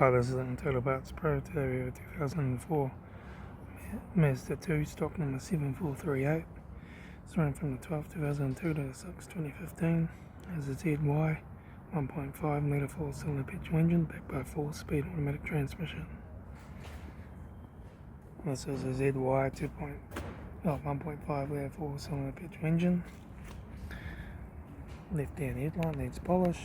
Hi, this is Total Parts Pro. Today we have a 2004 Mazda 2, stock number 7438. It's running from the 12th 2002 to the 6th 2015. Has a ZY 1.5 litre 4-cylinder petrol engine backed by a 4-speed automatic transmission. This is a ZY 1.5 litre 4-cylinder petrol engine. Left hand headlight needs polish.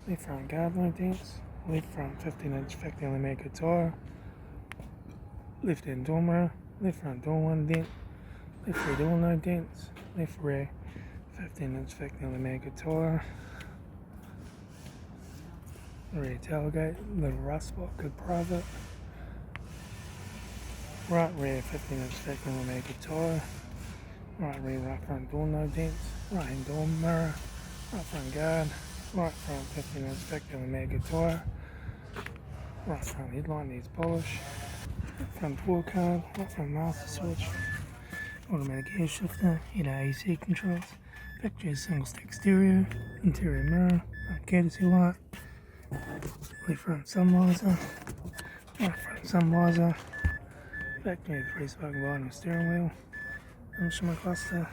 Left front guard no dents. Left front 15-inch factory made tyre. Left hand door mirror. Left front door 1 dent. Left rear door no dents. Left rear 15-inch factory made tyre. Rear tailgate, little rust spot, good private. Right rear 15-inch factory made tyre. Right rear right front door no dents. Right hand door mirror. Right front guard. Right front 15-inch factory made tyre. Right front headlight needs polish. Right front door card. Right front master switch. Automatic air shifter. Heater AC controls. Factory single stack stereo. Interior mirror. Courtesy light. Left front sun visor. Right front sun visor. Factory 3-spoke vinyl steering wheel. Instrument cluster.